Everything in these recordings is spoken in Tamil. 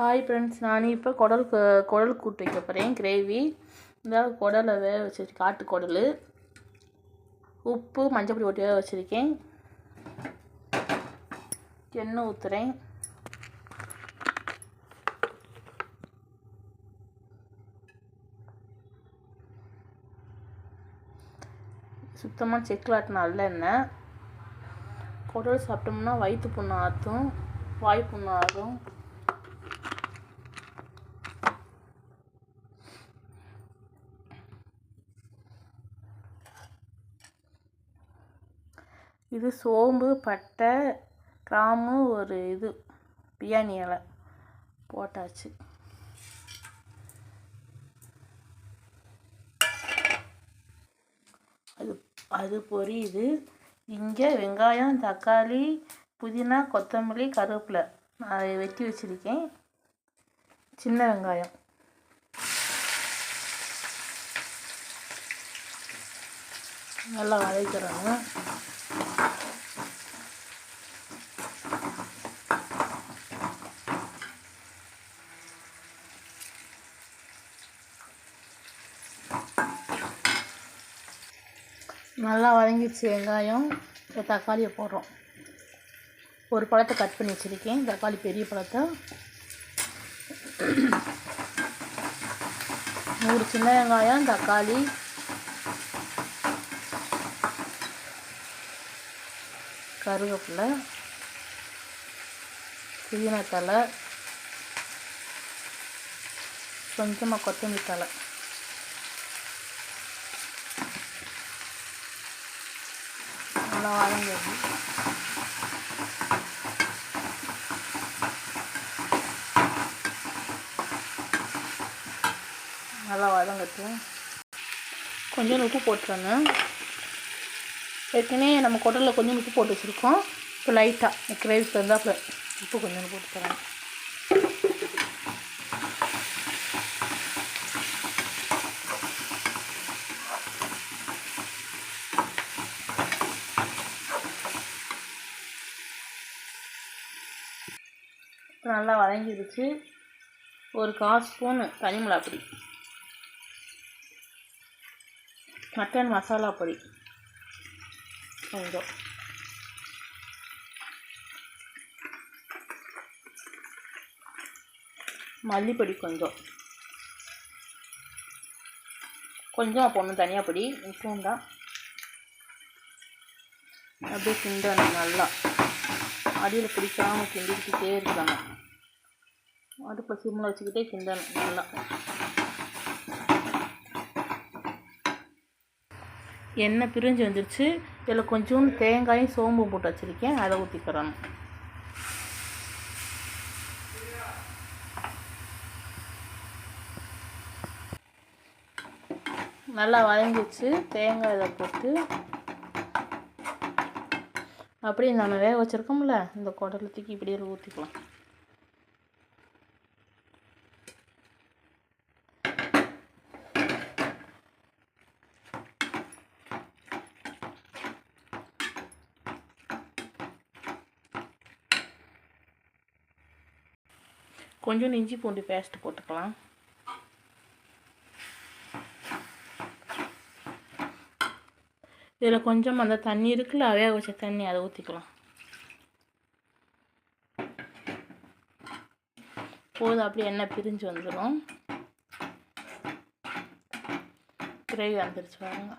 ஹாய் ஃப்ரெண்ட்ஸ், நான் இப்போ குடல் கூட்டு வைக்க போகிறேன். கிரேவி. இந்த குடலை வேக வச்சிருக்கேன். காட்டு குடல். உப்பு மஞ்சள் பொடி வேக வச்சுருக்கேன். எண்ணெய் ஊற்றுறேன். சுத்தமாக செக்கில் ஆட்டின நல்லெண்ணெய். குடல் சாப்பிட்டோம்னா வயிற்று புண்ணு ஆற்றும், வாய் புண்ணு ஆகும். இது சோம்பு, பட்டை, கிராம்பு, ஒரு பிரியாணி இலை போட்டாச்சு. அது பொரியுது. இங்கே வெங்காயம், தக்காளி, புதினா, கொத்தமல்லி, கருவேப்பிலை நான் வெட்டி வச்சுருக்கேன். சின்ன வெங்காயம். நல்லா வதக்கிறோங்க. நல்லா வதங்கிடுச்சு வெங்காயம். தக்காளியை போடுறோம். ஒரு பழத்தை கட் பண்ணி வச்சுருக்கேன். தக்காளி பெரிய பழத்தை. 100 சின்ன வெங்காயம், தக்காளி, கருவேப்பிலை, புதினா தழை, கொஞ்சமாக கொத்தமல்லி தழை. நல்லா வதங்குது. நல்லா வதங்கட்டும். கொஞ்சம் உப்பு போட்டுருங்க. ஏற்கனவே நம்ம குடலில் கொஞ்சம் உப்பு போட்டு வச்சுருக்கோம். இப்போ லைட்டாக கிரேவிக்கு இருந்தால் உப்பு கொஞ்சம் போட்டு தரேன். நல்லா வதங்கிடுச்சு. ஒரு 1/4 ஸ்பூனு தனி மிளகாய் பொடி, மட்டன் மசாலா பொடி கொஞ்சம், மல்லிப்பொடி கொஞ்சம் போடணும். தனியாக பொடி உப்பும் தான். அப்படியே கிண்டணும். நல்லா அடியில் பிடிக்காமல் கிண்டிக்கிட்டே இருக்கணும். அடுப்பை சிம்மில் வச்சுக்கிட்டே கிண்டணும் நல்லா. எண்ணெய் பிரிஞ்சு வந்துடுச்சு. இதில் கொஞ்சோண்டு தேங்காயும் சோம்பும் போட்டு வச்சுருக்கேன். அதை ஊற்றிக்கிறணும். நல்லா வதங்கிடுச்சு. தேங்காய் இதை போட்டு அப்படியே நம்ம வேக வச்சுருக்கோம்ல, இந்த குடலை தூக்கி இப்படியே ஊற்றிக்கலாம். கொஞ்சம் இஞ்சி பூண்டு பேஸ்ட் போட்டுக்கலாம். இதில் கொஞ்சம் அந்த தண்ணி இருக்குல்ல, வேக வச்ச தண்ணி, அதை ஊற்றிக்கலாம். போதும். அப்படியே எண்ணெய் பிரிஞ்சு வந்துடும். கிரேவி வந்துடுச்சு பாருங்க.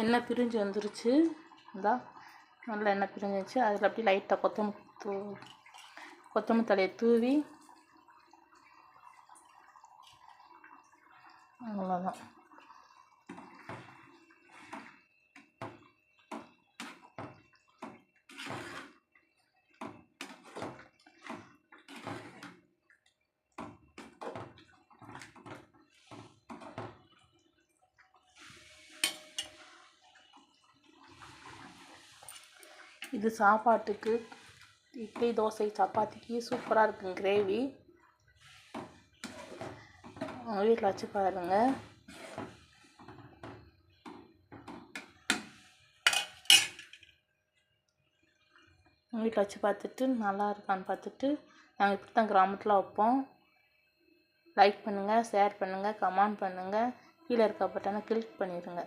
எண்ணெய் பிரிஞ்சு வந்துருச்சு. இந்தா நல்லா எண்ணெய் பிரிஞ்சிச்சு. அதில் அப்படியே லைட்டாக கொத்தமல்லி தழையை தூவி, அவ்வளோதான். இது சாப்பாட்டுக்கு, இட்லி, தோசை, சப்பாத்திக்கு சூப்பராக இருக்குங்க கிரேவி. உங்கள் வீட்டில் வச்சு பாருங்கள். வீட்டில் வச்சு பார்த்துட்டு நல்லா இருக்கான்னு பார்த்துட்டு நாங்கள் இப்படி தான் கிராமத்தில் வைப்போம். லைக் பண்ணுங்கள், ஷேர் பண்ணுங்கள், கமெண்ட் பண்ணுங்கள், கீழே இருக்க பட்டனை கிளிக் பண்ணிடுங்க.